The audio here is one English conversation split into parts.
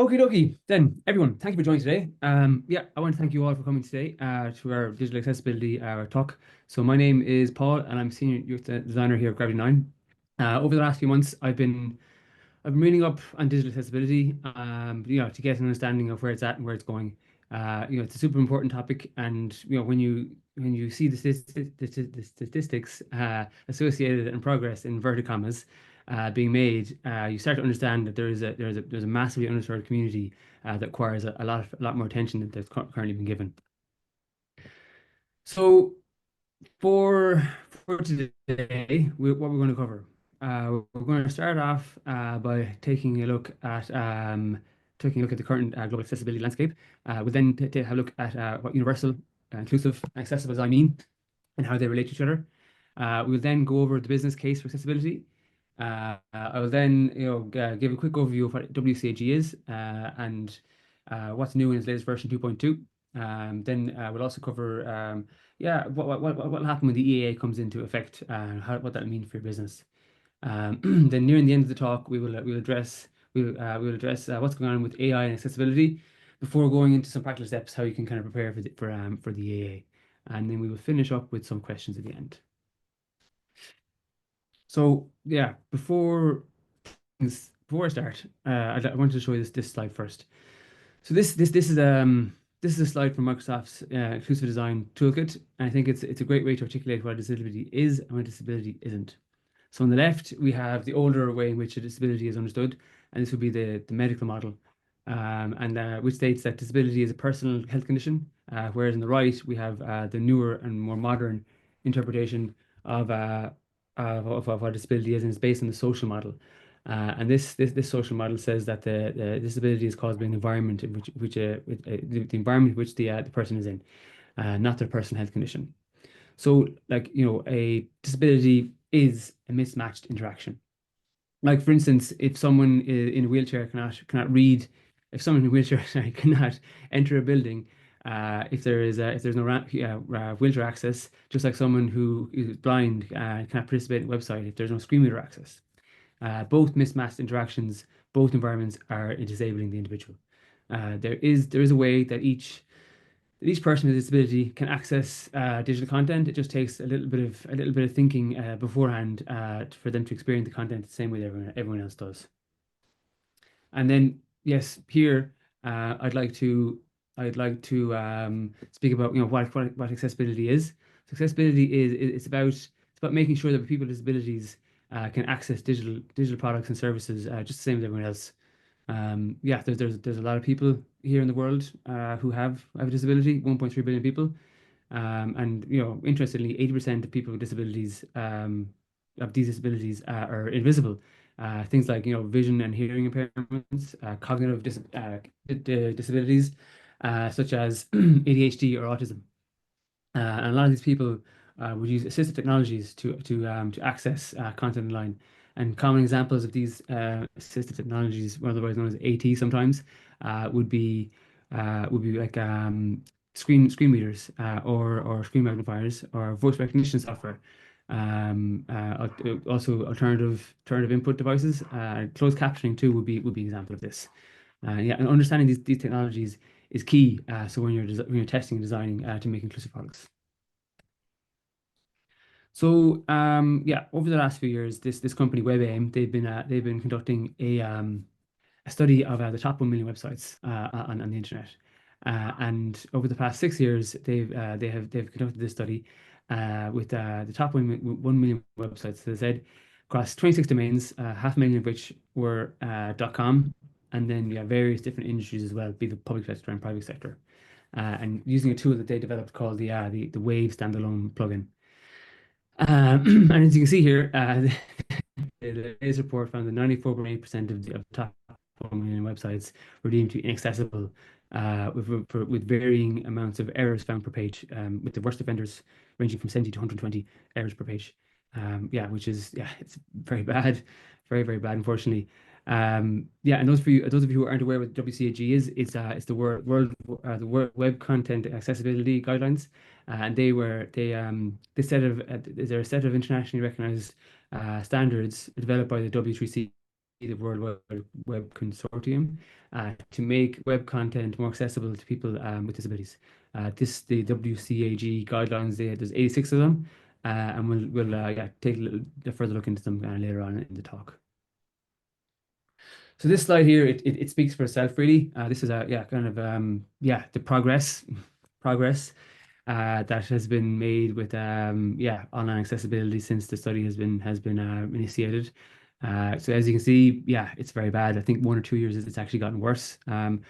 Okie dokie. Then, everyone, thank you for joining today. Yeah, I want to thank you all for coming today to our digital accessibility talk. So, my name is Paul, and I'm senior youth designer here at gravity9. Over the last few months, I've been reading up on digital accessibility, to get an understanding of where it's at and where it's going. It's a super important topic, and when you see the statistics associated and progress in inverted commas being made, you start to understand that there's a massively underserved community that requires a lot more attention than that's currently been given. So for for today, what we're going to cover, we're going to start off by taking a look at the current global accessibility landscape. We'll then have a look at what universal, inclusive, and accessible design mean and how they relate to each other. We will then go over the business case for accessibility. I will then, give a quick overview of what WCAG is and what's new in its latest version 2.2. Then we'll also cover, what will happen when the EAA comes into effect, what that means for your business. Then nearing the end of the talk, we'll address what's going on with AI and accessibility before going into some practical steps, how you can kind of prepare for the EAA, and then we will finish up with some questions at the end. So yeah, before I start, I wanted to show you this slide first. So this is a slide from Microsoft's Inclusive Design Toolkit, and I think it's a great way to articulate what a disability is and what a disability isn't. So on the left, we have the older way in which a disability is understood, and this would be the medical model, and which states that disability is a personal health condition, whereas on the right, we have the newer and more modern interpretation of, of what disability is, and it's based on the social model. And this social model says that the disability is caused by an environment in the environment in which the person is in, not their personal health condition. So, like, a disability is a mismatched interaction. Like, for instance, if someone in a wheelchair cannot read, if someone in a wheelchair sorry, cannot enter a building, if there's no wheelchair access, just like someone who is blind cannot participate in a website if there's no screen reader access. Both mismatched interactions, both environments are disabling the individual. There is a way that each person with a disability can access digital content. It just takes a little bit of thinking beforehand for them to experience the content the same way that everyone else does. And then yes, here I'd like to speak about what accessibility is. So accessibility is it's about making sure that people with disabilities can access digital products and services just the same as everyone else. Yeah, there's a lot of people here in the world who have a disability, 1.3 billion people. And interestingly, 80% of people with disabilities of these disabilities are invisible. Things like vision and hearing impairments, cognitive disabilities such as ADHD or autism. And a lot of these people would use assistive technologies to access content online. And common examples of these assistive technologies, or otherwise known as AT sometimes, would be like screen readers or screen magnifiers or voice recognition software. Also alternative input devices. Closed captioning too would be an example of this. Yeah, and understanding these technologies is key. So when you're testing and designing to make inclusive products. So yeah, over the last few years, this company WebAIM, they've been conducting a study of the top 1 million websites on the internet. And over the past 6 years, they've conducted this study with the top 1 million websites. So they said across 26 domains, 500,000 of which were .com, and then various different industries as well, be the public sector and private sector, and using a tool that they developed called the Wave standalone plugin. And as you can see here, the latest report found that 94.8% of the top 1 million websites were deemed to be inaccessible, with varying amounts of errors found per page, with the worst offenders ranging from 70 to 120 errors per page. Yeah, which is it's very bad, very, very bad, unfortunately. Yeah, and those of you who aren't aware what WCAG is, it's the World Web Content Accessibility Guidelines, and they're a set of internationally recognized standards developed by the W3C, the World Web Consortium to make web content more accessible to people with disabilities. The WCAG guidelines, there's 86 of them, and we'll yeah, take a little further look into them later on in the talk. So this slide here, it speaks for itself really. This is a yeah kind of yeah the progress that has been made with yeah online accessibility since the study has been initiated. So as you can see, yeah, it's very bad. I think 1 or 2 years it's actually gotten worse. And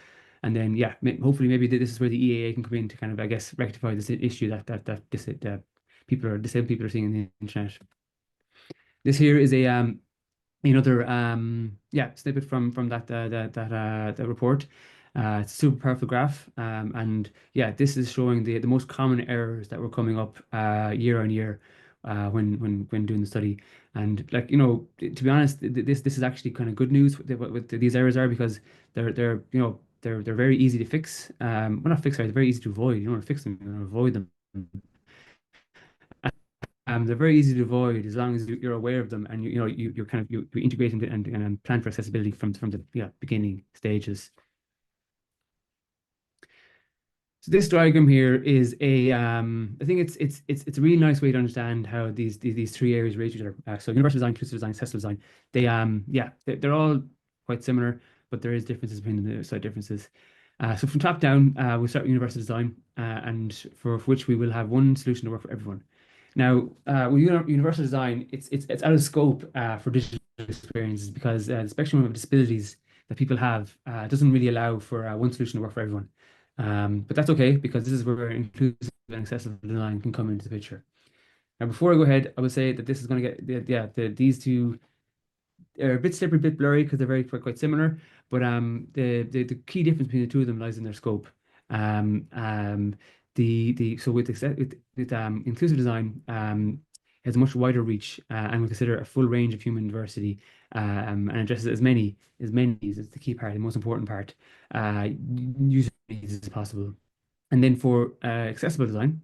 then yeah, hopefully maybe this is where the EAA can come in to kind of I guess rectify this issue that disabled people are seeing on the internet. This here is a another yeah snippet from that report. It's a super powerful graph, and yeah, this is showing the most common errors that were coming up year on year when doing the study. And like to be honest, this is actually kind of good news what these errors are because they're they're very easy to fix. Well, not fix, sorry, they're very easy to avoid. You don't want to fix them, you want to avoid them. They're very easy to avoid as long as you're aware of them and you're kind of you integrate them and plan for accessibility from the beginning stages. So this diagram here is a I think it's a really nice way to understand how these three areas relate to each other. So universal design, inclusive design, accessible design. They yeah they're all quite similar, but there is differences between them, slight differences. So from top down, we'll start with universal design, and for which we will have one solution to work for everyone. Now, with universal design, it's out of scope for digital experiences because the spectrum of disabilities that people have doesn't really allow for one solution to work for everyone. But that's okay because this is where inclusive and accessible design can come into the picture. Now, before I go ahead, I would say that this is going to get these two are a bit slippery, a bit blurry because they're very quite similar. But the key difference between the two of them lies in their scope. Um, um, the so with inclusive design has a much wider reach and we consider a full range of human diversity and addresses as many needs. It's the key part, the most important part, user needs as possible. And then for accessible design.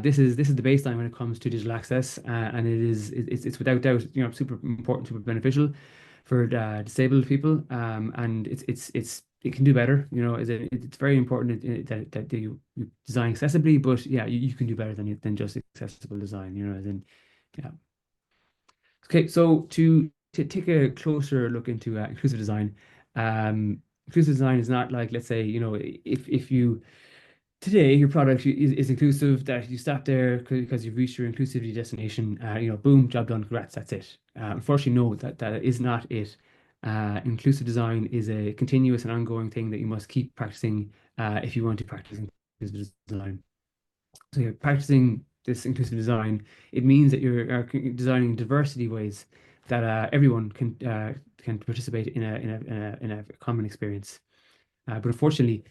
This is the baseline when it comes to digital access, and it's without doubt super important, super beneficial for disabled people, and it can do better. It's very important that you design accessibly, but yeah, you can do better than just accessible design. As in yeah. Okay, so to take a closer look into inclusive design, inclusive design is not like let's say if you today your product is inclusive that you stop there because you've reached your inclusivity destination boom, job done, congrats, that's it. Unfortunately, no, that is not it. Inclusive design is a continuous and ongoing thing that you must keep practicing if you want to practice inclusive design. So you're practicing this inclusive design, it means that you're designing diversity ways that everyone can participate in a common experience. But unfortunately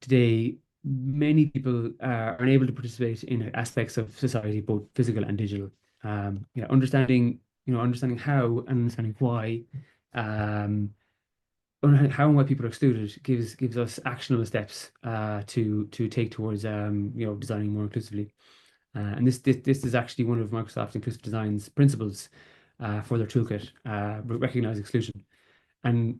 today, many people are unable to participate in aspects of society, both physical and digital. Understanding how and understanding why, how and why people are excluded gives us actionable steps to take towards designing more inclusively. And this is actually one of Microsoft Inclusive Design's principles for their toolkit, recognize exclusion. And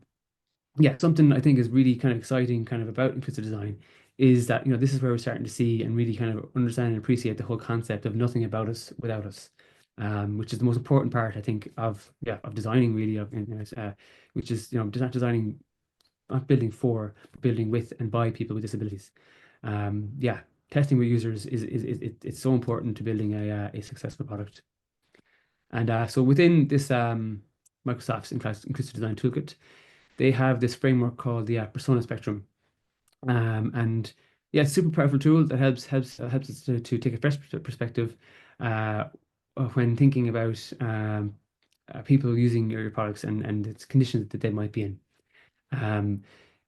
yeah, something I think is really kind of exciting kind of about inclusive design is that this is where we're starting to see and really kind of understand and appreciate the whole concept of nothing about us without us, which is the most important part I think of designing really which is not designing, not building for, but building with and by people with disabilities. Yeah, testing with users it's so important to building a successful product. And so within this Microsoft's inclusive design toolkit, they have this framework called the persona spectrum. And yeah, it's a super powerful tool that helps us to take a fresh perspective uh, when thinking about people using your products and its conditions that they might be in. Um,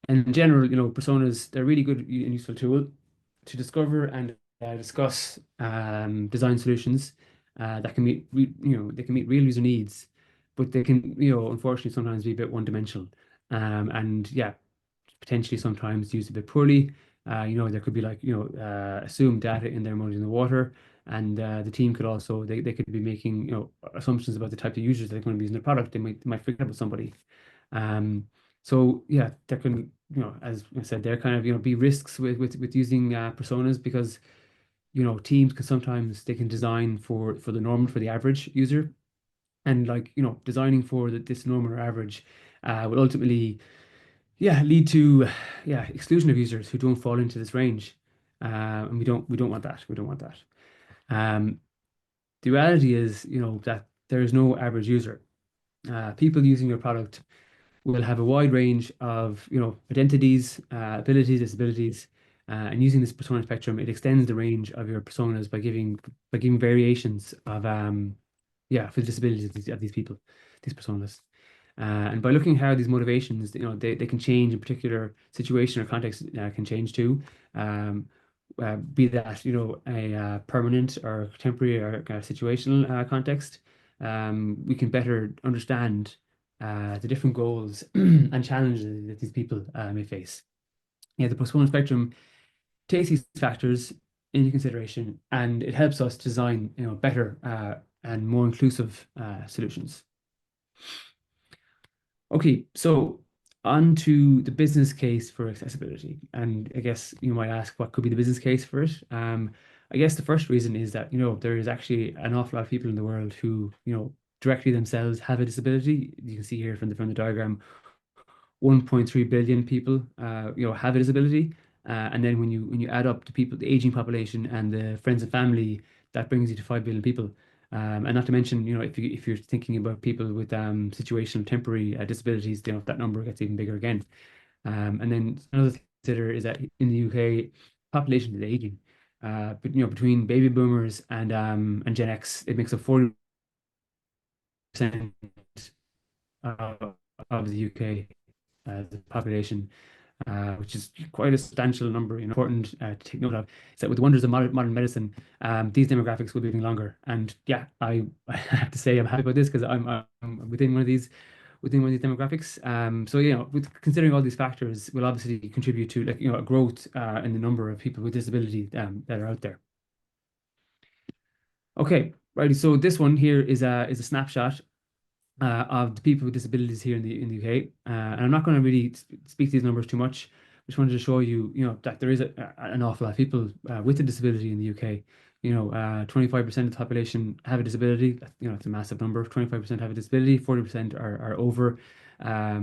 and in general, personas, they're a really good and useful tool to discover and discuss design solutions that can they can meet real user needs, but they can unfortunately sometimes be a bit one-dimensional. And yeah, potentially sometimes used a bit poorly. There could be like assumed data in there muddying the water. and the team could also they could be making assumptions about the type of users that are going to be using the product. They might forget about somebody. So yeah, there can, as I said, there kind of be risks with using personas, because teams can sometimes they can design for the normal, for the average user, and like designing for this normal or average will ultimately lead to exclusion of users who don't fall into this range. And we don't want that. We don't want that. Um, the reality is, that there is no average user. People using your product will have a wide range of, identities, abilities, disabilities, and using this persona spectrum, it extends the range of your personas by giving variations of for the disabilities of these people, these personas. And by looking how these motivations, they can change in particular situation or context, can change too. Um, be that, a permanent or temporary or situational context, we can better understand the different goals and challenges that these people may face. Yeah, the postponement spectrum takes these factors into consideration, and it helps us design, better and more inclusive solutions. Okay, so on to the business case for accessibility. And I guess you might ask, what could be the business case for it? I guess the first reason is that, there is actually an awful lot of people in the world who, directly themselves have a disability. You can see here from the diagram, 1.3 billion people, have a disability. And then when you add up the people, the aging population and the friends and family, that brings you to 5 billion people. And not to mention, if you're thinking about people with situational temporary disabilities, that number gets even bigger again. And then another thing to consider is that in the UK, population is aging. But between baby boomers and Gen X, it makes up 40% of, of the UK the population, which is quite a substantial number. Important to take note of is that with the wonders of modern medicine, these demographics will be living longer. And yeah, I have to say I'm happy about this, because I'm within one of these demographics. So with considering all these factors, will obviously contribute to, like, a growth in the number of people with disability that are out there. Okay, righty. So this one here is a snapshot of the people with disabilities here in the UK. And I'm not going to really speak to these numbers too much. Just wanted to show you, that there is an awful lot of people with a disability in the UK. 25% of the population have a disability. It's a massive number. 25% have a disability. 40% are over, are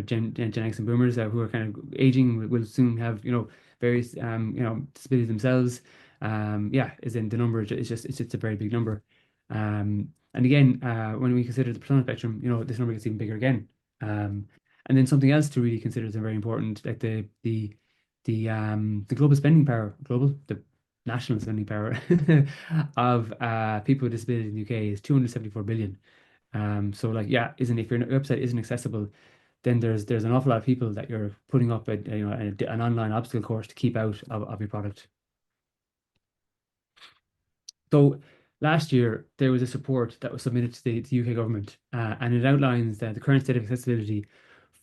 Gen X and Boomers who are kind of aging. Will soon have, various, disabilities themselves. Yeah, as in the number it's just a very big number. And again, when we consider the persona spectrum, this number gets even bigger again. And then something else to really consider is very important, like the global spending power, the national spending power of people with disability in the UK is 274 billion. So like, yeah, isn't if your website isn't accessible, then there's an awful lot of people that you're putting up an online obstacle course to keep out of your product. So last year, there was a report that was submitted to the UK government, and it outlines the current state of accessibility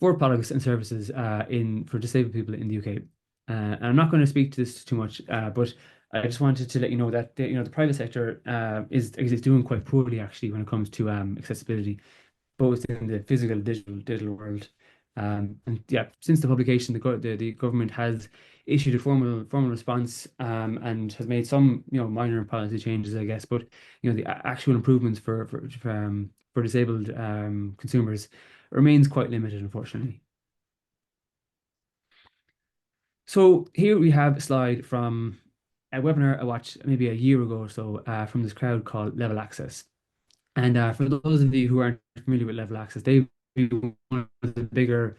for products and services for disabled people in the UK. And I'm not going to speak to this too much, but I just wanted to let you know that the private sector is doing quite poorly, actually, when it comes to accessibility, both in the physical and digital world. And yeah, since the publication, the government has issued a formal response, and has made some minor policy changes, I guess. But the actual improvements for disabled consumers remains quite limited, unfortunately. So here we have a slide from a webinar I watched maybe a year ago or so, from this crowd called Level Access. And for those of you who aren't familiar with Level Access, they've been one of the bigger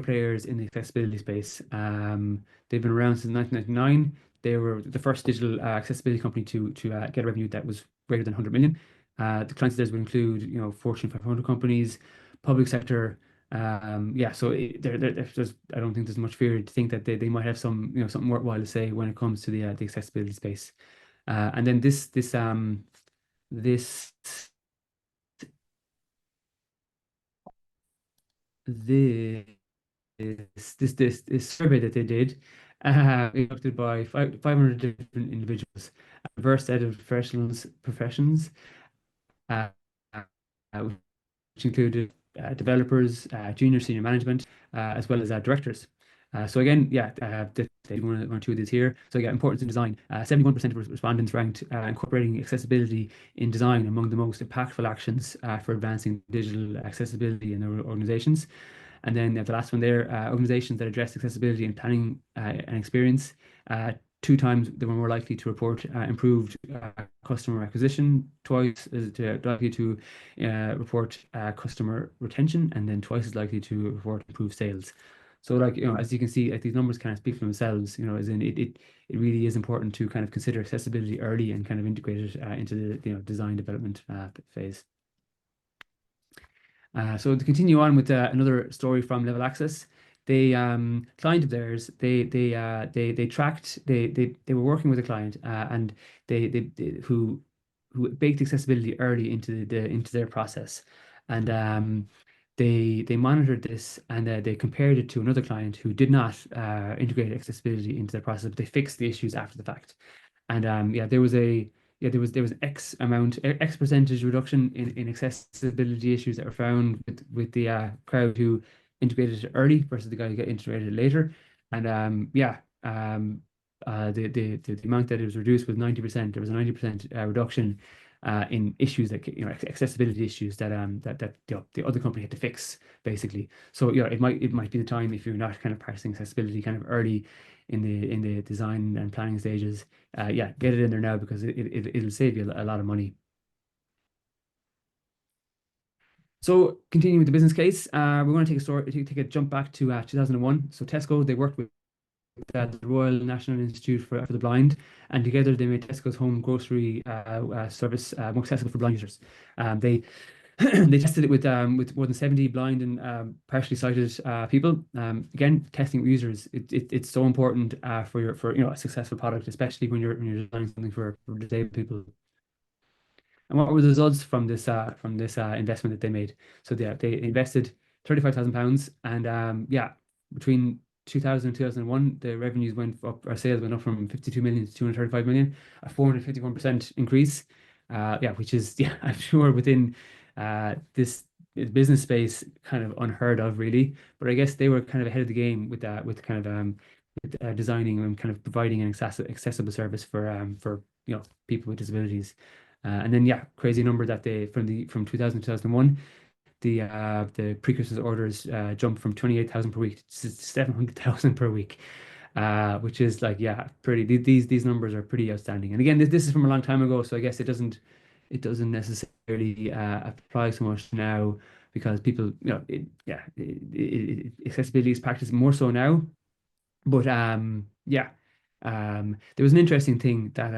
players in the accessibility space. They've been around since 1999. They were the first digital accessibility company to get a revenue that was greater than 100 million. The clients of theirs would include, Fortune 500 companies, public sector. Yeah, so there's, I don't think there's much fear to think that they might have something worthwhile to say when it comes to the accessibility space. And then this this this survey that they did conducted by 500 different individuals, a diverse set of professions, uh, which included developers, junior, senior management, as well as directors. So again, yeah, one or two of these here. So yeah, importance in design. 71% of respondents ranked incorporating accessibility in design among the most impactful actions for advancing digital accessibility in their organizations. And then the last one there, organizations that address accessibility in planning and experience. Two times they were more likely to report improved customer acquisition, twice as likely to report customer retention, and then twice as likely to report improved sales. So, like, as you can see, like, these numbers kind of speak for themselves, as in it really is important to kind of consider accessibility early and kind of integrate it into the, design development phase. So to continue on with another story from Level Access, they client of theirs, they tracked, they were working with a client, and who baked accessibility early into their process, and they monitored this, and they compared it to another client who did not integrate accessibility into their process, but they fixed the issues after the fact. And yeah, there was X percentage reduction in accessibility issues that were found with the crowd who integrated it early versus the guy who got integrated later. And yeah, the amount that it was reduced was 90%. There was a 90% reduction in issues that accessibility issues that the other company had to fix basically. So it might be the time, if you're not kind of pricing accessibility kind of early in the design and planning stages, yeah, get it in there now because it'll save you a lot of money. So continuing with the business case, we're going to take a jump back to 2001. So Tesco, they worked with the Royal National Institute for the Blind, and together they made Tesco's home grocery service more accessible for blind users. They they tested it with more than 70 blind and partially sighted people. Again, testing with users, it's so important for a successful product, especially when you're designing something for disabled people. And what were the results from this investment that they made? So they invested £35,000, and yeah, between 2000 and 2001, the revenues went up, our sales went up from 52 million to 235 million, a 451% increase. Yeah, which is yeah, I'm sure within this business space kind of unheard of, really. But I guess they were kind of ahead of the game with that, with kind of designing and kind of providing an accessible service for people with disabilities. And then yeah, crazy number that they from 2000 to 2001, the precursors orders jumped from 28,000 per week to 700,000 per week, which is like yeah, pretty. These numbers are pretty outstanding. And again, this is from a long time ago, so I guess it doesn't necessarily apply so much now because people, accessibility is practiced more so now. But yeah, there was an interesting thing that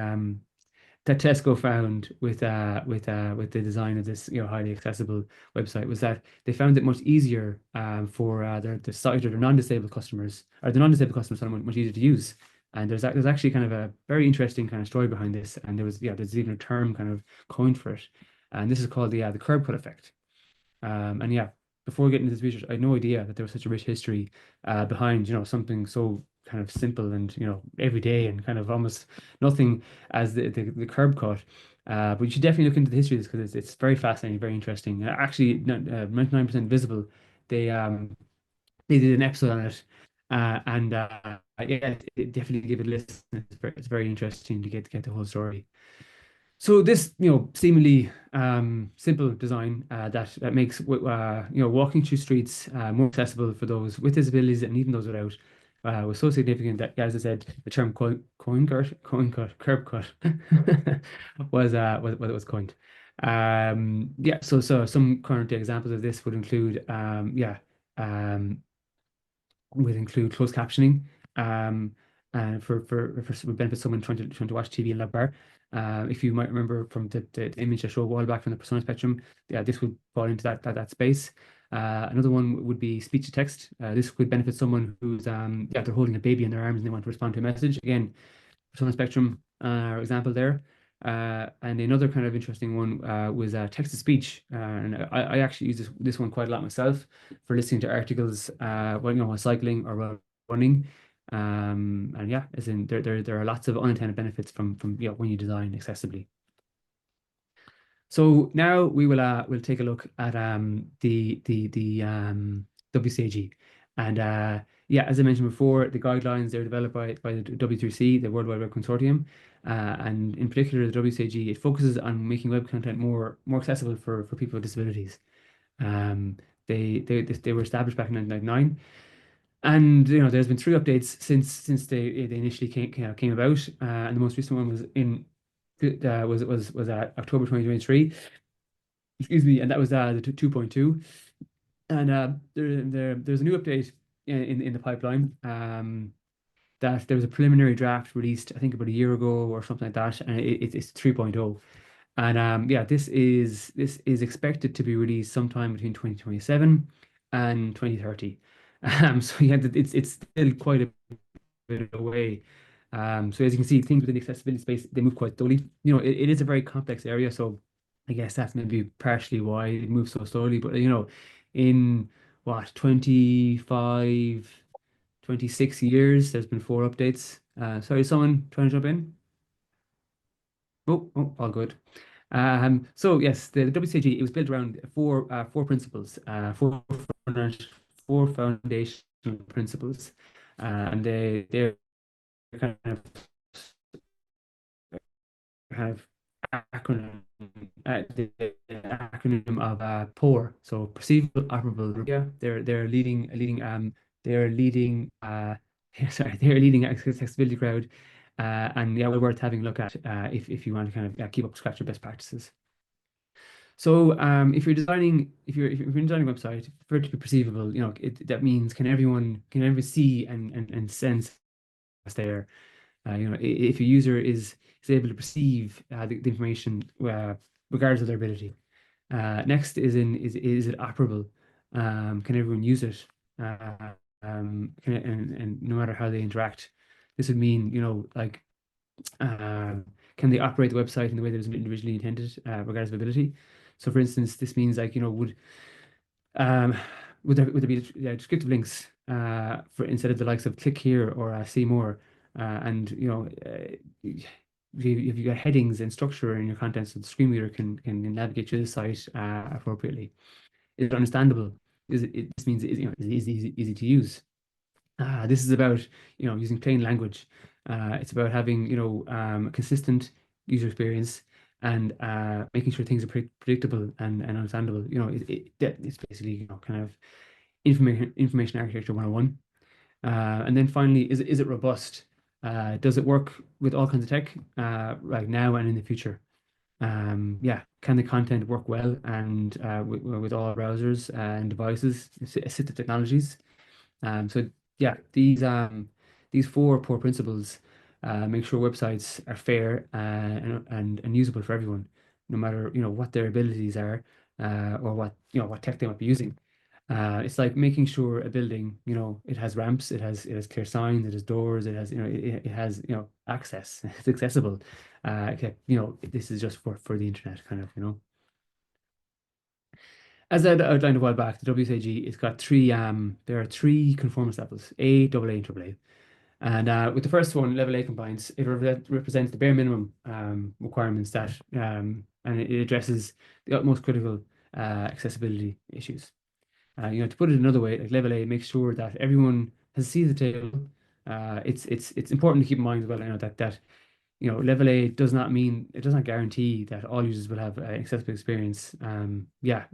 Tesco found with the design of this highly accessible website was that they found it much easier for the sight or their non-disabled customers, or the non-disabled customers found it much easier to use. And there's actually kind of a very interesting kind of story behind this, and there's even a term kind of coined for it, and this is called the curb cut effect. And yeah, before getting into this research, I had no idea that there was such a rich history behind, something so kind of simple and, everyday and kind of almost nothing as the curb cut. But you should definitely look into the history of this because it's very fascinating, very interesting. Actually, 99% Visible, they they did an episode on it. And yeah, definitely give it a listen. It's very interesting to get the whole story. So this, seemingly simple design that makes walking through streets more accessible for those with disabilities and even those without was so significant that, as I said, the term coin cut, curb cut was coined. Yeah, so some current examples of this um, would include closed captioning, um, and for benefit someone trying to watch TV in bar. If you might remember from the image I showed a while back from the persona spectrum, yeah, this would fall into that space. Another one would be speech to text. This could benefit someone who's yeah, they're holding a baby in their arms and they want to respond to a message. Again, persona spectrum example there. And another kind of interesting one was text to speech. And I actually use this one quite a lot myself for listening to articles while cycling or while running. And yeah, as in there are lots of unintended benefits from when you design accessibly. So now we'll take a look at the WCAG. And yeah, as I mentioned before, the guidelines they're developed by the W3C, the World Wide Web Consortium. And in particular, the WCAG, it focuses on making web content more accessible for people with disabilities. Um, they were established back in 1999, and there's been three updates since they initially came about, and the most recent one was in was October 2023. Excuse me, and that was the 2.2. And there's a new update in the pipeline. That there was a preliminary draft released, I think about a year ago or something like that, and it's 3.0. And yeah, this is expected to be released sometime between 2027 and 2030. So yeah, it's still quite a bit away. So as you can see, things within the accessibility space, they move quite slowly. It is a very complex area, so I guess that's maybe partially why it moves so slowly. But in what, 25, 26 years, there's been four updates. Sorry, someone trying to jump in? Oh, all good. So yes, the WCG, it was built around four principles, four foundational principles, and they're kind of have acronym the acronym of POUR, so perceivable, operable. Yeah, they're leading sorry, they're leading accessibility crowd, and yeah, well worth having a look at if you want to kind of keep up to scratch your best practices. So if you're designing a website for it to be perceivable, that means can everyone see and sense what's there. If a user is able to perceive the information regardless of their ability. Next is it operable? Can everyone use it? And no matter how they interact, this would mean like can they operate the website in the way that was individually intended, regardless of ability? So, for instance, this means like um, would there be descriptive links for instead of the likes of click here or see more? And if you got headings and structure in your content, so the screen reader can navigate through the site appropriately. Is it understandable? This means is it easy to use? This is about using plain language. It's about having a consistent user experience and making sure things are predictable and understandable. It's basically kind of information architecture 101. And then finally, is it robust? Does it work with all kinds of tech right now and in the future? Yeah, can the content work well and with all browsers and devices, assistive technologies? So yeah, these four core principles make sure websites are fair and usable for everyone, no matter what their abilities are or what tech they might be using. It's like making sure a building, it has ramps, it has clear signs, it has doors, it has access, it's accessible. Okay, this is just for the internet, kind of. As I outlined a while back, the WCAG, it's got there are three conformance levels: A, AA, and AAA. And with the first one, level A compliance, it represents the bare minimum requirements and it addresses the utmost critical accessibility issues. To put it another way, like level A makes sure that everyone has a seat at the table. It's important to keep in mind as well, that level A does not mean it does not guarantee that all users will have an accessible experience. Yeah,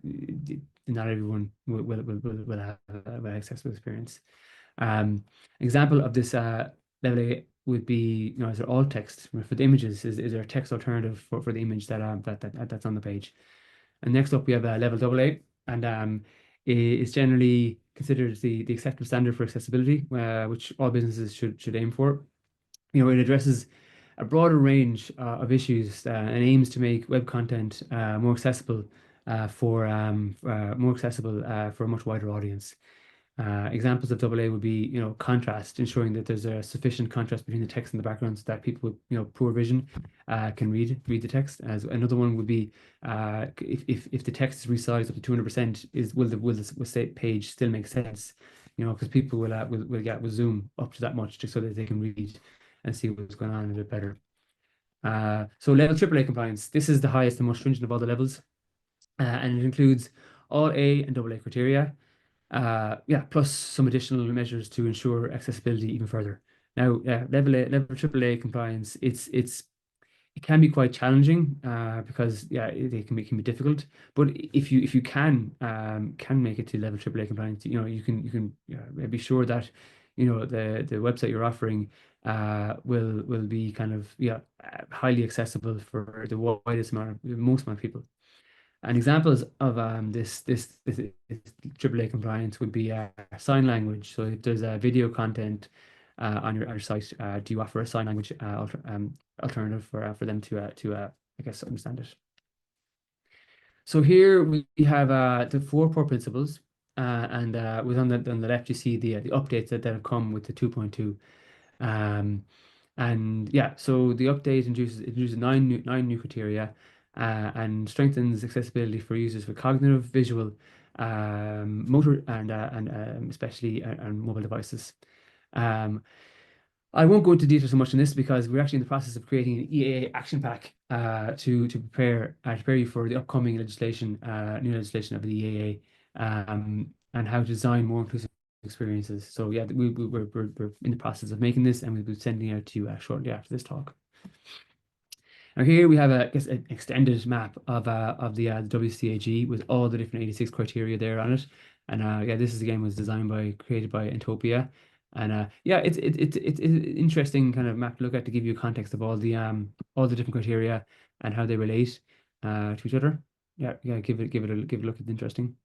not everyone will have an accessible experience. Example of this level A would be, is there alt text for the images? Is there a text alternative for the image that's on the page? And next up, we have level AA, and it's generally considered the acceptable standard for accessibility, which all businesses should aim for. It addresses a broader range of issues and aims to make web content more accessible for a much wider audience. Examples of AA would be, contrast, ensuring that there's a sufficient contrast between the text and the background so that people with, poor vision can read the text. As another one would be, if the text is resized up to 200%, will the page still make sense? because people will get will zoom up to that much just so that they can read and see what's going on a bit better. So level AAA compliance. This is the highest and most stringent of all the levels, and it includes all A and AA criteria. Yeah, plus some additional measures to ensure accessibility even further. Now, level AAA compliance, it can be quite challenging because yeah, it can be difficult. But if you can make it to level AAA compliance, you can be sure that the website you're offering will be kind of highly accessible for the widest amount of the most amount of people. And examples of this AAA compliance would be sign language. So if there's a video content on your site, do you offer a sign language alternative for them to I guess understand it? So here we have the four core principles, and with on the left you see the updates that have come with the 2.2. Um, and yeah, so the update introduces nine new criteria and strengthens accessibility for users with cognitive, visual, motor, and especially on mobile devices. Um, I won't go into detail so much on this because we're actually in the process of creating an EAA action pack to prepare you for the upcoming new legislation of the EAA, and how to design more inclusive experiences. So yeah, we're in the process of making this, and we'll be sending it out to you shortly after this talk. Now here we have I guess an extended map of the WCAG with all the different 86 criteria there on it. And yeah, this is again was created by Entopia. And yeah, it's an interesting kind of map to look at to give you a context of all the different criteria and how they relate to each other. Yeah, yeah, give it a look. It's interesting.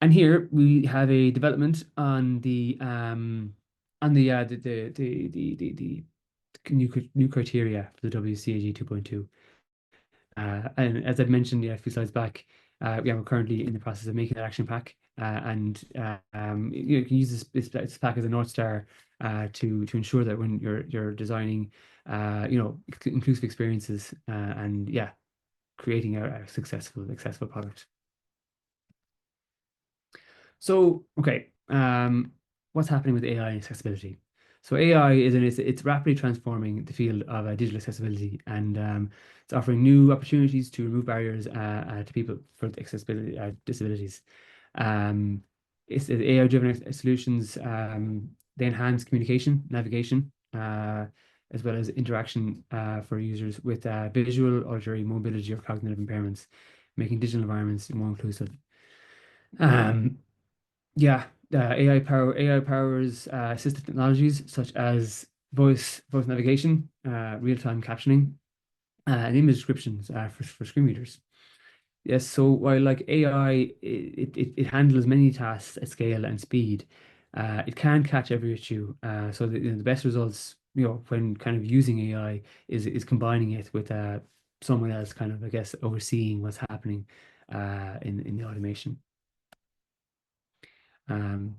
And here we have a development on the new criteria for the WCAG 2.2. And as I'd mentioned, yeah, a few slides back, yeah, we're currently in the process of making that action pack, and you can use this pack as a North Star to ensure that when you're designing, inclusive experiences, and yeah, creating a successful, accessible product. So, okay, what's happening with AI and accessibility? So AI it's rapidly transforming the field of digital accessibility, and it's offering new opportunities to remove barriers to people for accessibility disabilities. Um, it's AI-driven solutions. They enhance communication, navigation, as well as interaction for users with visual, auditory, mobility, or cognitive impairments, making digital environments more inclusive. Um, yeah, AI powers assistive technologies such as voice navigation, real-time captioning, and image descriptions for screen readers. Yes, so while like AI, it handles many tasks at scale and speed, it can catch every issue. So the best results, when kind of using AI is combining it with someone else kind of, I guess, overseeing what's happening in the automation. Um,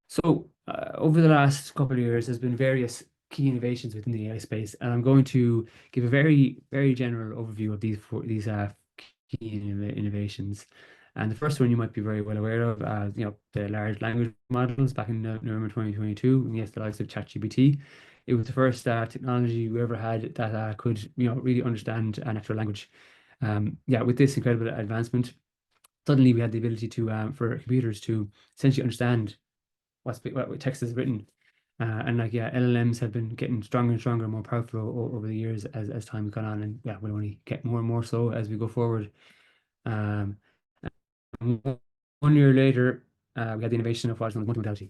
So over the last couple of years, there's been various key innovations within the AI space, and I'm going to give a very, very general overview of these key innovations. And the first one you might be very well aware of, the large language models back in November 2022, and yes, the likes of ChatGPT. It was the first technology we ever had that could, really understand a natural language. Yeah, with this incredible advancement, suddenly we had the ability to for computers to essentially understand what text is written. And like yeah, LLMs have been getting stronger and stronger and more powerful over the years as time has gone on, and yeah, will only get more and more so as we go forward. Um, and 1 year later, we had the innovation of what's known as multimodality,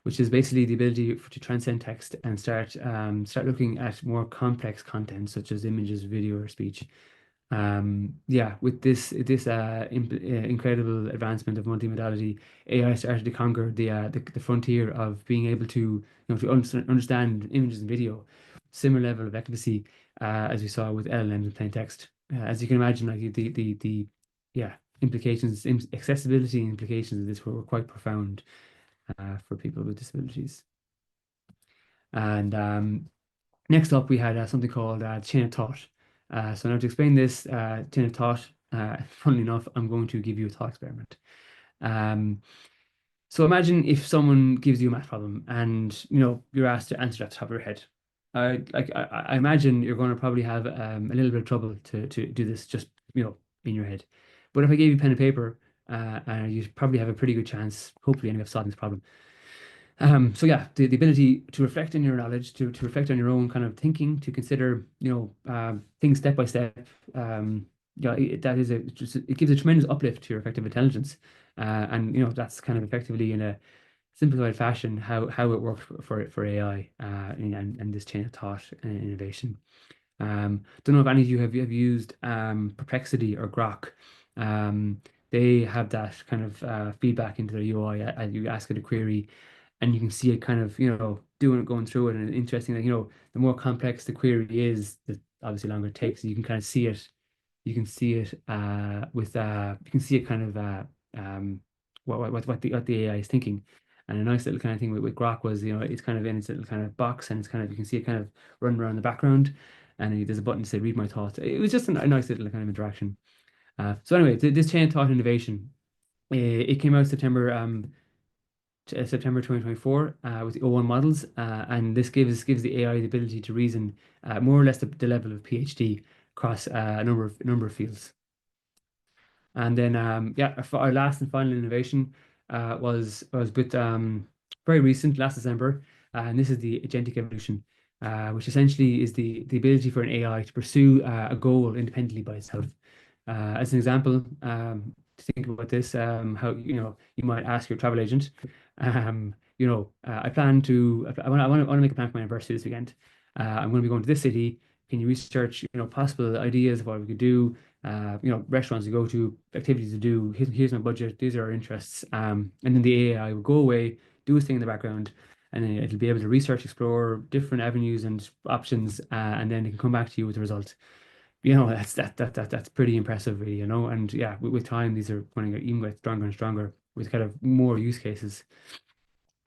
which is basically the ability to transcend text and start looking at more complex content such as images, video, or speech. Yeah, with this incredible advancement of multimodality, AI started to conquer the frontier of being able to understand images and video, similar level of efficacy as we saw with LLMs and plain text. As you can imagine, like the yeah accessibility implications of this were quite profound for people with disabilities. And next up, we had something called chain of thought. So now to explain this chain of thought, funnily enough, I'm going to give you a thought experiment. Um, so imagine if someone gives you a math problem and you're asked to answer at the top of your head. I imagine you're going to probably have a little bit of trouble to do this just in your head. But if I gave you pen and paper, you'd probably have a pretty good chance, hopefully, anyway, of solving this problem. So yeah, the ability to reflect on your knowledge, to reflect on your own kind of thinking, to consider, things step by step. That is it gives a tremendous uplift to your effective intelligence. And that's kind of effectively in a simplified fashion how it works for AI and this chain of thought and innovation. Don't know if any of you have used Perplexity or Grok. Um, they have that kind of feedback into their UI as you ask it a query, and you can see it kind of doing it, going through it, and interesting that the more complex the query is, the obviously longer it takes. You can kind of see it. You can see it with you can see it kind of what the AI is thinking. And a nice little kind of thing with Grok was, it's kind of in its little kind of box, and it's kind of you can see it kind of running around the background, and there's a button to say read my thoughts. It was just a nice little kind of interaction. So anyway, this chain of thought innovation, it came out September 2024 with the O1 models, and this gives the AI the ability to reason more or less the level of PhD across a number of fields. And then yeah, our last and final innovation was with very recent, last December, and this is the agentic evolution, which essentially is the ability for an AI to pursue a goal independently by itself. As an example, to think about this, how you might ask your travel agent, I want to make a plan for my anniversary this weekend. I'm going to be going to this city. Can you research, possible ideas of what we could do? Restaurants to go to, activities to do. Here's my budget. These are our interests. And then the AI will go away, do its thing in the background, and then it'll be able to research, explore different avenues and options, and then it can come back to you with the result. That's pretty impressive, really. And yeah, with time, these are going to even get stronger and stronger with kind of more use cases.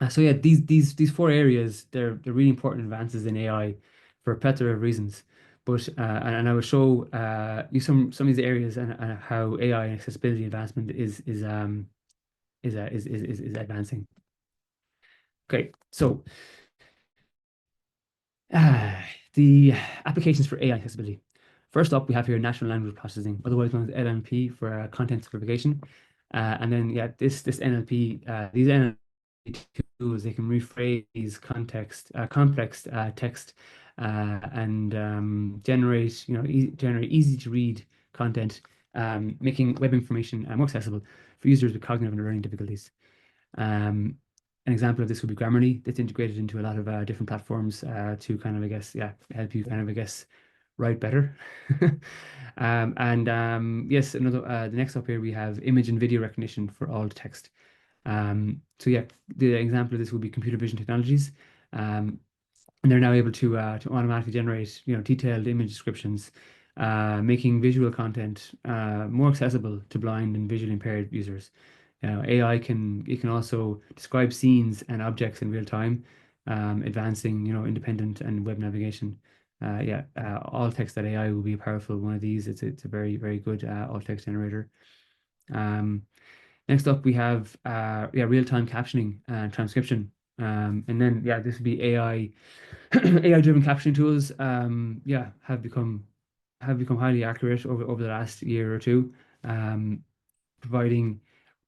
So yeah, these four areas, they're really important advances in AI for a plethora of reasons. But and I will show you some of these areas and how AI and accessibility advancement is advancing. Okay, so uh, the applications for AI accessibility. First up, we have here natural language processing, otherwise known as NLP for content simplification. And then yeah, this NLP, these NLP tools, they can rephrase complex text and generate generate easy to read content, making web information more accessible for users with cognitive and learning difficulties. Um, an example of this would be Grammarly, that's integrated into a lot of different platforms to kind of, I guess, yeah, help you kind of, I guess, write better. And yes, the next up here we have image and video recognition for all text. So yeah, the example of this would be computer vision technologies. Um, and they're now able to automatically generate detailed image descriptions, making visual content more accessible to blind and visually impaired users. AI can also describe scenes and objects in real time, advancing independent and web navigation. Yeah, all text that AI will be a powerful one of these. It's a very very good all text generator. Um, Next up, we have yeah, real-time captioning and transcription. And then yeah, this would be AI AI-driven captioning tools. Yeah, have become highly accurate over the last year or two, providing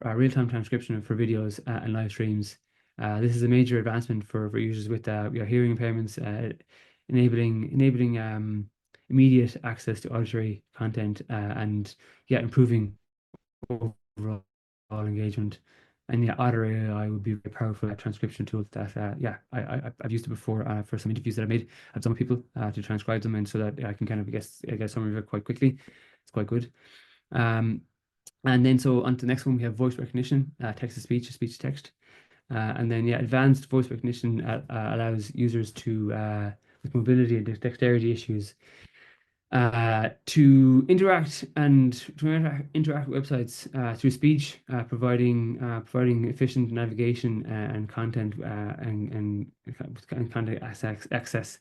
real-time transcription for videos and live streams. This is a major advancement for users with hearing impairments, enabling immediate access to auditory content and yeah, improving overall engagement. And yeah, Otter AI would be a very powerful transcription tool that yeah, I've used it before for some interviews that I made. I've done with people to transcribe them and so that I can kind of get some of it quite quickly. It's quite good. Um, and then so on to the next one, we have voice recognition, text to speech, speech to text. And then yeah, advanced voice recognition allows users with mobility and dexterity issues to interact with websites through speech, providing efficient navigation and content and content access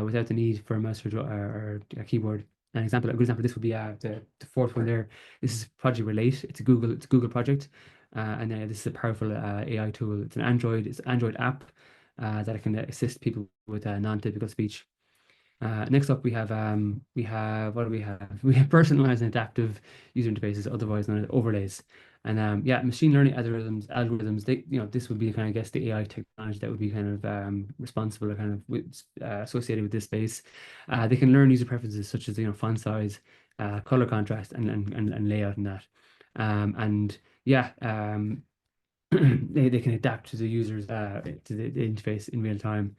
without the need for a mouse or a keyboard. A good example of this would be the fourth one there. This is Project Relate. It's a Google project. And this is a powerful AI tool. It's an Android app that can assist people with non-typical speech. Next up, we have what do we have? We have personalized and adaptive user interfaces, otherwise known as overlays. And yeah, machine learning algorithms. This would be kind of, I guess, the AI technology that would be kind of responsible or kind of associated with this space. They can learn user preferences such as font size, color contrast, and layout and that. And yeah, they can adapt to the users the interface in real time.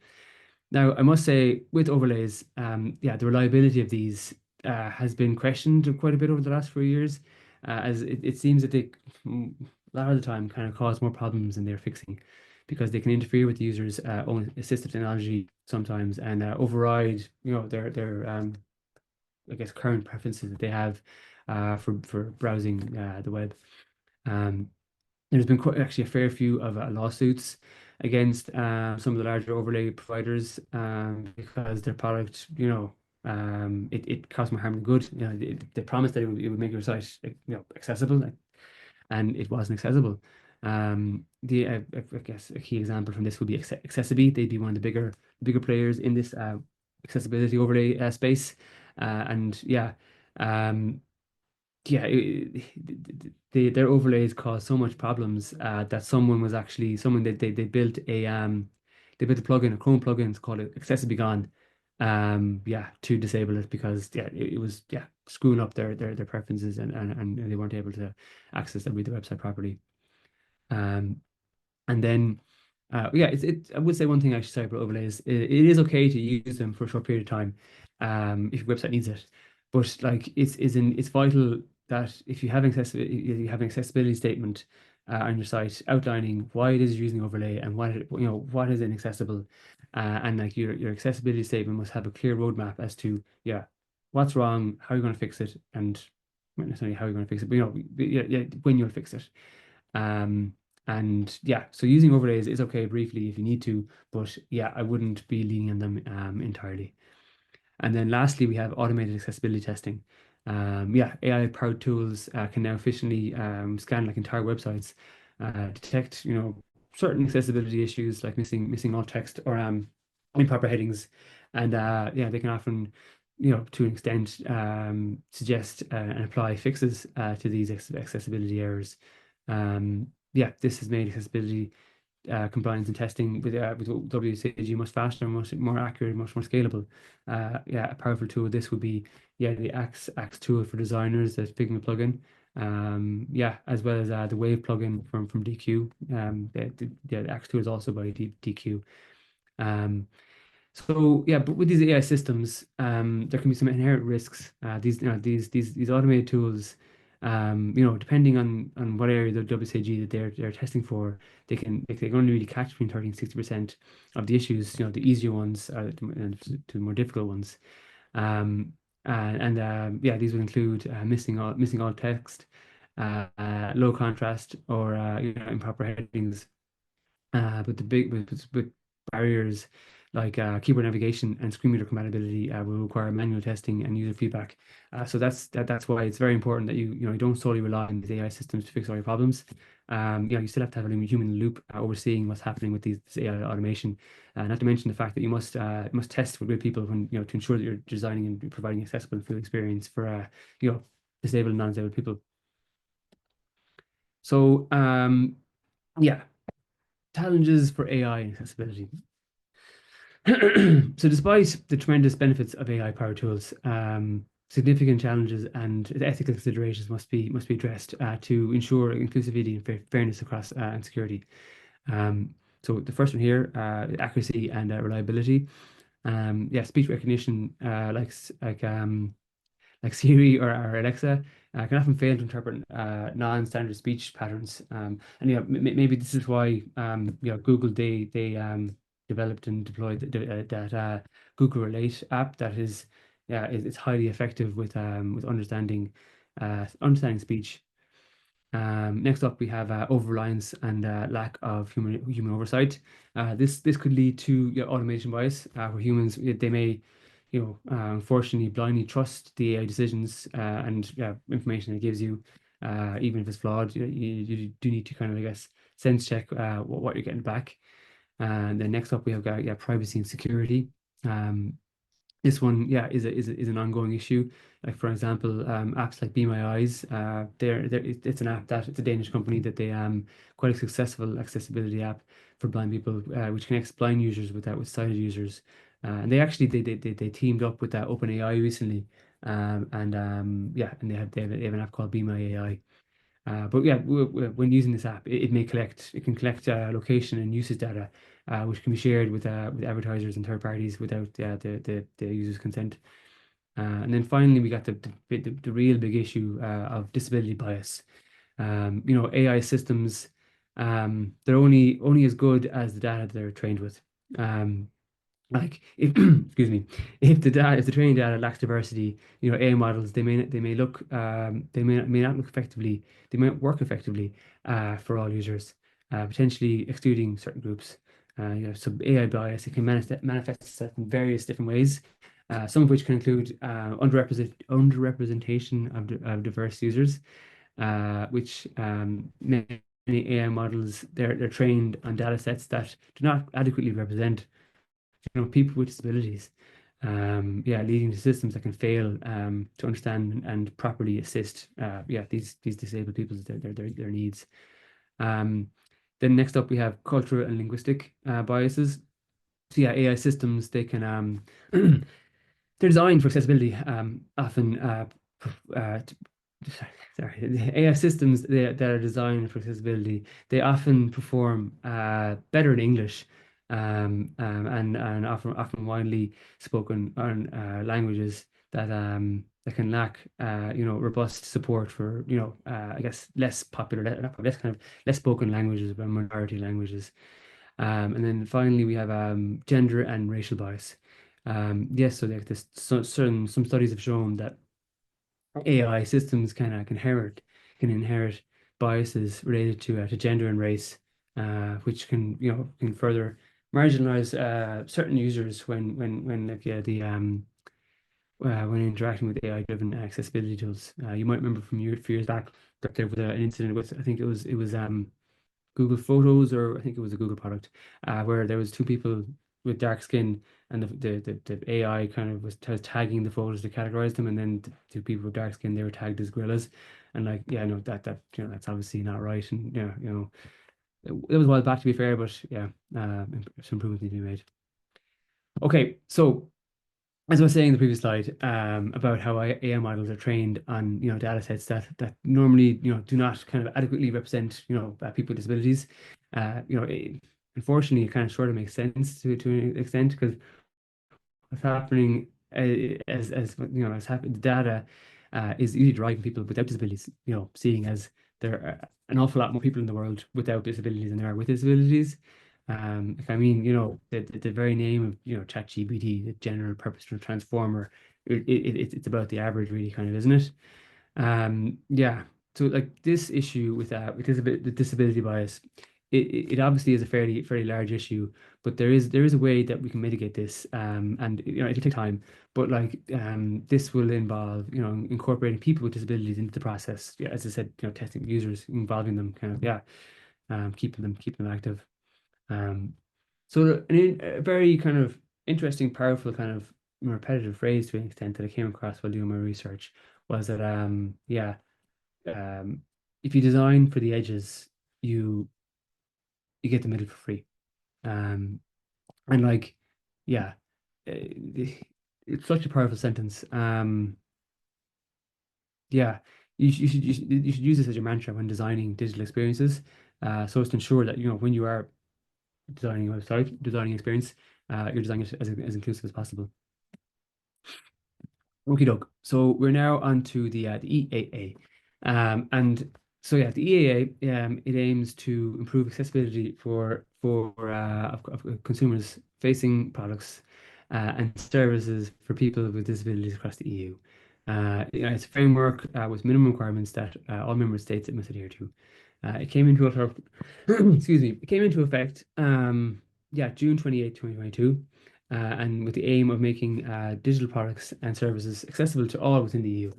Now, I must say, with overlays, yeah, the reliability of these has been questioned quite a bit over the last few years, as it seems that they, a lot of the time, kind of cause more problems than they're fixing, because they can interfere with the user's own assistive technology sometimes and override, their I guess, current preferences that they have for browsing the web. Um, there's been quite, actually a fair few of lawsuits against some of the larger overlay providers because their product, it caused more harm than good. They promised that it would make your site, accessible, and it wasn't accessible. I guess a key example from this would be Accessibility. They'd be one of the bigger players in this accessibility overlay space, and yeah. Um, yeah, their overlays caused so much problems that someone they built a plugin, a Chrome plugin, it's called Accessibility Gone, yeah, to disable it because yeah, it was yeah screwing up their preferences and they weren't able to access the website properly. Um, and then, yeah, I would say one thing I should say about overlays, it is okay to use them for a short period of time, if your website needs it. But like, it's vital that if you have an accessibility statement on your site outlining why it is you're using the overlay and what is inaccessible, and like your accessibility statement must have a clear roadmap as to yeah what's wrong, how you're going to fix it, and not necessarily how you're going to fix it, but when you'll fix it. Um, and yeah, so using overlays is okay briefly if you need to, but yeah, I wouldn't be leaning on them entirely. And then lastly, we have automated accessibility testing. Yeah, AI-powered tools can now efficiently scan like entire websites, detect certain accessibility issues like missing alt text or improper headings, and yeah, they can often to an extent suggest and apply fixes to these accessibility errors. Yeah, this has made accessibility compliance and testing with WCAG much faster, much more accurate, much more scalable. Yeah, a powerful tool. This would be the Axe tool for designers that's picking a plugin. Yeah, as well as the Wave plugin from DQ. The Axe tool is also by DQ. Um, so yeah, but with these AI systems, there can be some inherent risks. These automated tools, depending on what area of the WCAG that they're testing for, they can only really catch between 30 and 60% of the issues. The easier ones to the more difficult ones. Yeah, these would include missing all text, low contrast, or improper headings, but with barriers like keyboard navigation and screen reader compatibility will require manual testing and user feedback. So that's why it's very important that you don't solely rely on these AI systems to fix all your problems. You still have to have a human in the loop overseeing what's happening with this AI automation. Not to mention the fact that you must test with real people when to ensure that you're designing and providing accessible and full experience for disabled and non-disabled people. So yeah, challenges for AI and accessibility. So, despite the tremendous benefits of AI power tools, significant challenges and ethical considerations must be addressed to ensure inclusivity and fairness across and security. Um, so, the first one here, accuracy and reliability. Yeah, speech recognition, like Siri or Alexa, can often fail to interpret non-standard speech patterns. And maybe this is why Google they developed and deployed that Google Relate app that is yeah it's highly effective with understanding speech. Next up, we have over-reliance and lack of human oversight. This could lead to automation bias, where humans they may, unfortunately, blindly trust the AI decisions and information it gives you. even if it's flawed. You do need to kind of, I guess, sense check what you're getting back. And then next up, we have got, yeah, privacy and security. Um, this one, yeah, is an ongoing issue. Like for example, apps like Be My Eyes, it's an app that it's a Danish company that they quite a successful accessibility app for blind people, which connects blind users with sighted users. And they actually they teamed up with OpenAI recently, yeah, and they have an app called Be My AI. But yeah, when using this app, it can collect location and usage data, which can be shared with advertisers and third parties without the user's consent. And then finally, we got the real big issue of disability bias. AI systems, they're only as good as the data they're trained with. Um, like if excuse me, if the training data lacks diversity, AI models they may look may not look effectively, they might work effectively for all users, potentially excluding certain groups. So AI bias, it can manifest itself in various different ways, some of which can include underrepresentation of diverse users, which many AI models they're trained on data sets that do not adequately represent people with disabilities. Yeah, leading to systems that can fail to understand and properly assist these disabled people's their needs. Um, then next up we have cultural and linguistic biases. So yeah, AI systems they can they're designed for accessibility. Often, t- sorry, the AI systems that are designed for accessibility, they often perform better in English, and often widely spoken on languages that can lack, robust support for, I guess less popular, not popular, less kind of less spoken languages, but minority languages. And then finally, we have gender and racial bias. Yes, so like this, some studies have shown that AI systems can inherit biases related to gender and race, which can further marginalize certain users when like yeah the when interacting with AI-driven accessibility tools. You might remember from few years back that there was an incident with, I think it was Google Photos, or I think it was a Google product, where there was two people with dark skin, and the AI kind of was tagging the photos to categorize them, and then the two people with dark skin they were tagged as gorillas, and like yeah, no, that's obviously not right, and it was a while back to be fair, but yeah, some improvements need to be made. Okay, so as I was saying in the previous slide, about how AI models are trained on data sets that normally do not kind of adequately represent people with disabilities. Unfortunately, it kind of sort of makes sense to an extent, because what's happening, as happening, the data is usually derived from people without disabilities. Seeing as there are an awful lot more people in the world without disabilities than there are with disabilities. Like, I mean, the very name of ChatGPT, the general purpose transformer, it's about the average, really, kind of, isn't it? Yeah. So like this issue with disability bias, it obviously is a fairly large issue, but there is a way that we can mitigate this, and it'll take time, but like this will involve incorporating people with disabilities into the process. Yeah, as I said, testing users, involving them, kind of, yeah, keeping them active. Um, so a very kind of interesting, powerful, kind of repetitive phrase to an extent that I came across while doing my research was that yeah, um, if you design for the edges, you you get the middle for free. Um, and like yeah, it's such a powerful sentence. Yeah, you should use this as your mantra when designing digital experiences, so as to ensure that when you are designing a website, designing experience, you're designing it as inclusive as possible. Okie doke. So we're now on to the EAA. And so yeah, the EAA, it aims to improve accessibility of consumers facing products and services for people with disabilities across the EU. It's a framework with minimum requirements that all member states must adhere to. It came into effect, excuse me, it came into effect, yeah, June 28th, 2022, and with the aim of making digital products and services accessible to all within the EU.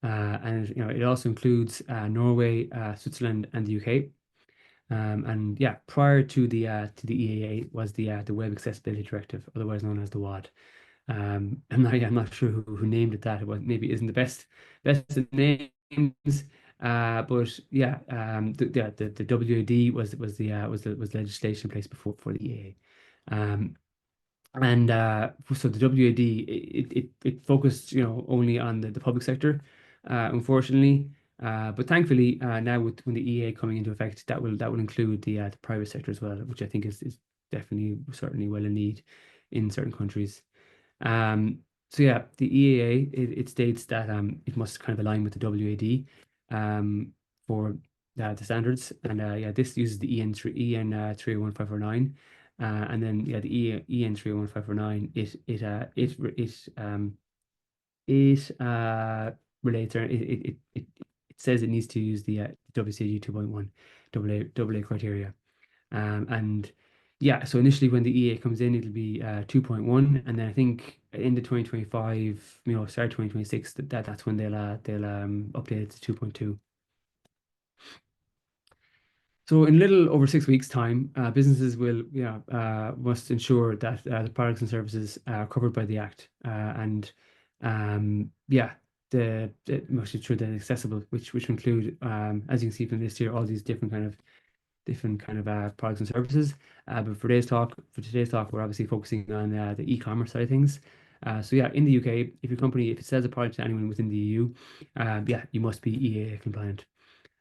and it also includes Norway, Switzerland, and the UK. And yeah, prior to the EAA was the Web Accessibility Directive, otherwise known as the WAD. I'm not sure who named it that. It was, maybe isn't the best of names. But yeah, the WAD was legislation in place before the EAA. And so the WAD it focused only on the public sector, unfortunately. But thankfully now with when the EA coming into effect, that will include the private sector as well, which I think is definitely certainly well in need in certain countries. So yeah, the EAA it states that it must kind of align with the WAD for the standards, and yeah, this uses the EN 301549, and then yeah, the EN 301549 it relates or it says it needs to use the WCAG 2.1 AA criteria. And yeah, so initially when the EA comes in, it'll be 2.1, and then I think in the 2025, start 2026, that's when they'll update it to 2.2. So in a little over 6 weeks' time, businesses will, must ensure that the products and services are covered by the Act, and yeah, the must ensure that they're accessible, which include, as you can see from this here, all these different kind of products and services. But for today's talk, we're obviously focusing on the e-commerce side of things. So yeah, in the UK, if your company, if it sells a product to anyone within the EU, yeah, you must be EAA compliant.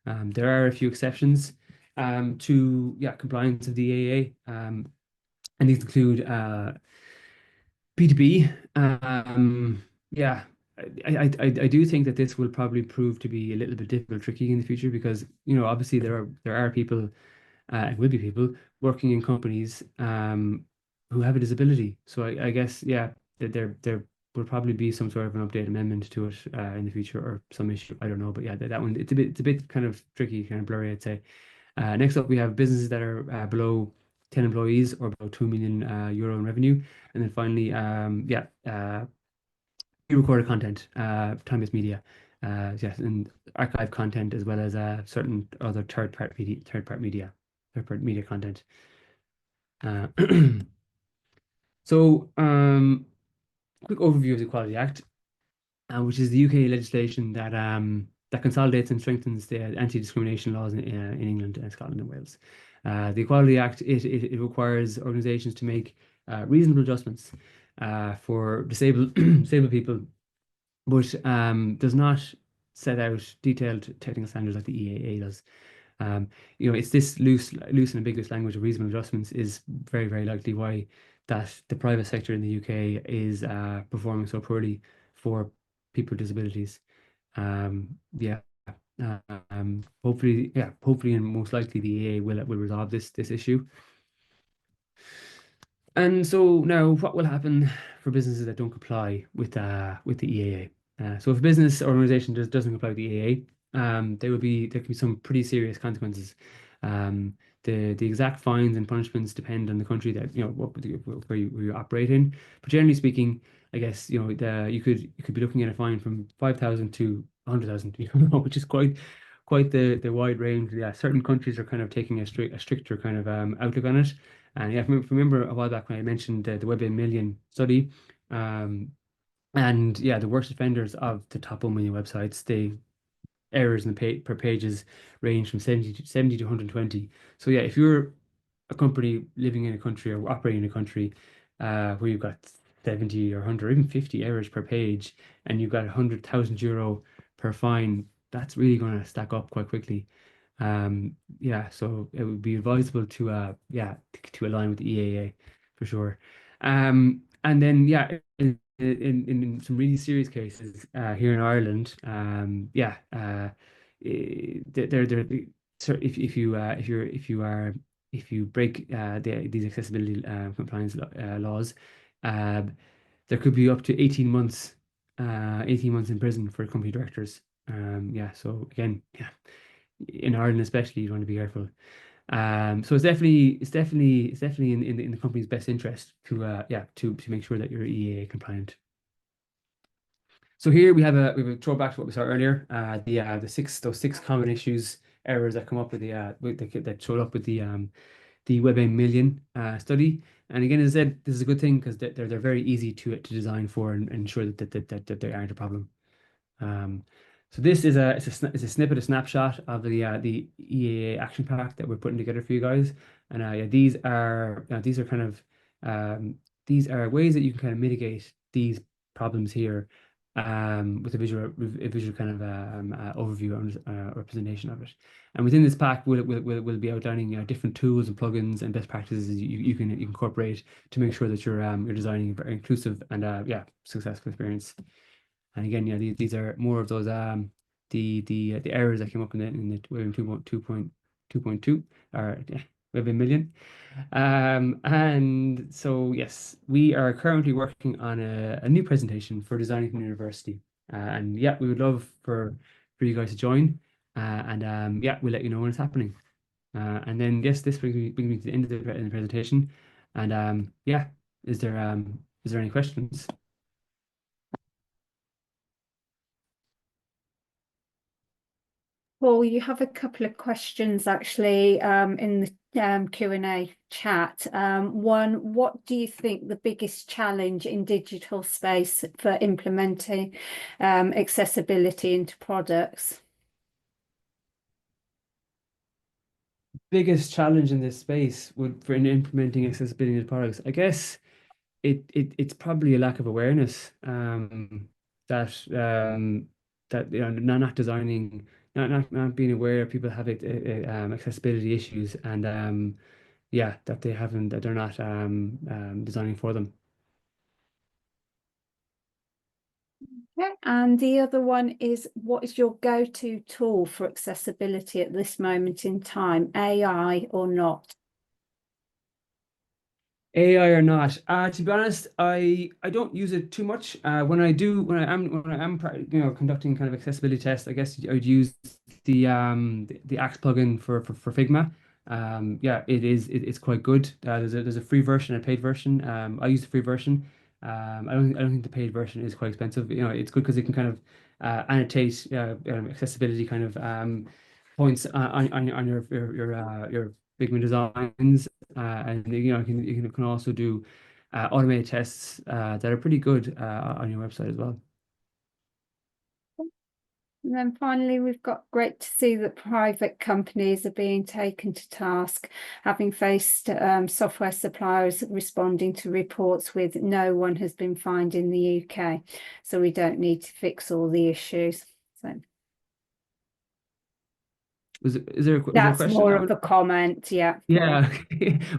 There are a few exceptions to yeah compliance of the EAA, and these include B2B. Yeah, I do think that this will probably prove to be a little bit difficult, tricky in the future because obviously there are people and will be people working in companies who have a disability. So I guess yeah, there will probably be some sort of an update amendment to it in the future or some issue. I don't know, but yeah, that one it's a bit kind of tricky, kind of blurry, I'd say. Next up, we have businesses that are below 10 employees or below 2 million euro in revenue, and then finally, yeah, pre-recorded content, time-based media, yes, and archive content as well as certain other third-party media content. Uh, so, quick overview of the Equality Act, which is the UK legislation that consolidates and strengthens the anti-discrimination laws in England, Scotland, and Wales. The Equality Act it requires organisations to make reasonable adjustments for disabled people, but does not set out detailed technical standards like the EAA does. Um, it's this loose and ambiguous language of reasonable adjustments is very, very likely why that the private sector in the UK is performing so poorly for people with disabilities. Yeah, hopefully, and most likely, the EA will resolve this issue. And so now, what will happen for businesses that don't comply with the EAA? So if a business or organization doesn't comply with the EAA, there can be some pretty serious consequences. Um, the exact fines and punishments depend on the country that where you operate in. But generally speaking, I guess you could be looking at a fine from 5,000 to 100,000, which is quite the wide range. Yeah, certain countries are kind of taking a stricter kind of outlook on it. And yeah, if you remember a while back when I mentioned the Web a Million study, um, and yeah, the worst offenders of the top 1 million websites, they errors in the per pages range from 70 to 120. So yeah, if you're a company living in a country or operating in a country where you've got 70 or 100 or even 50 errors per page and you've got 100,000 euro per fine, that's really going to stack up quite quickly. Yeah, so it would be advisable to to align with the EAA for sure. And then yeah, in some really serious cases here in Ireland, they're so if you break these accessibility compliance laws, uh, there could be up to 18 months in prison for company directors. Yeah, so again, yeah, in Ireland especially, you want to be careful. So it's definitely in the company's best interest to make sure that you're EAA compliant. So here we have a throwback to what we saw earlier. The six common issues, errors that come up with that showed up with the WebM study. And again, as I said, this is a good thing because they're very easy to design for and ensure that they aren't a problem. Um, so this is it's a snippet, a snapshot of the EAA action pack that we're putting together for you guys. And yeah, these are kind of these are ways that you can kind of mitigate these problems here with a visual kind of overview and representation of it. And within this pack, we'll be outlining different tools and plugins and best practices you can incorporate to make sure that you're designing a very inclusive and yeah, successful experience. And again, these are more of those the errors that came up in the Web 2.2 or yeah, Web a million. And so yes, we are currently working on a new presentation for designing from university. And yeah, we would love for you guys to join. And yeah, we'll let you know when it's happening. And then yes, this brings me to the end of the presentation. And yeah, is there any questions? Paul, you have a couple of questions actually in the Q&A chat. One, what do you think the biggest challenge in digital space for implementing accessibility into products? Biggest challenge in this space would for implementing accessibility into products, I guess it's probably a lack of awareness that not designing not being aware people have accessibility issues and yeah that they're not designing for them. Okay. And the other one is, what is your go-to tool for accessibility at this moment in time, AI or not? AI or not? To be honest, I don't use it too much. When I am conducting kind of accessibility tests, I guess I'd use the Axe plugin for Figma. Yeah, it's quite good. There's a free version and a paid version. I use the free version. I don't think the paid version is quite expensive. It's good because it can kind of annotate accessibility kind of points on your Figma designs. And you can also do automated tests that are pretty good on your website as well. And then finally, we've got great to see that private companies are being taken to task, having faced software suppliers responding to reports with no one has been fined in the UK. So we don't need to fix all the issues. So Is there a that's question? more of a comment. Yeah. Yeah.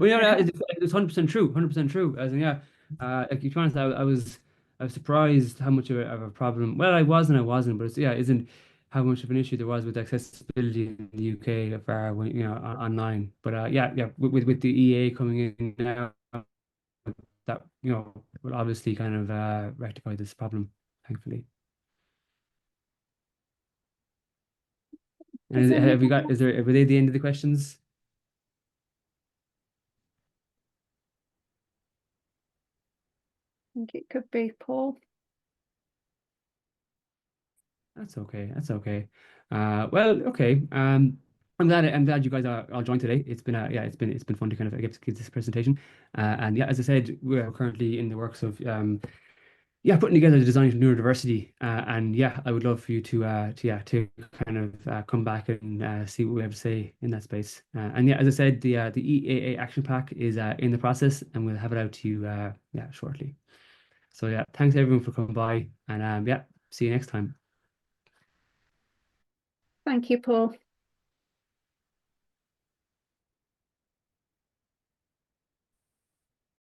Well, it's 100% true. 100% true. As in, yeah, like to be honest, I was surprised how much of a problem. Well, I was and I wasn't, but yeah, isn't how much of an issue there was with accessibility in the UK of when online. But yeah, with the EA coming in now, that will obviously kind of rectify this problem, thankfully. And Is there have we anything got? else? Were they the end of the questions? I think it could be Paul. That's okay. That's okay. Well, okay. I'm glad you guys are all joined today. It's been yeah, it's been fun to kind of give this presentation. And yeah, as I said, we're currently in the works of yeah, putting together the design for neurodiversity. And yeah, I would love for you to kind of come back and see what we have to say in that space. And yeah, as I said, the EAA action pack is in the process, and we'll have it out to you yeah, shortly. So yeah, thanks everyone for coming by, and yeah, see you next time. Thank you, Paul.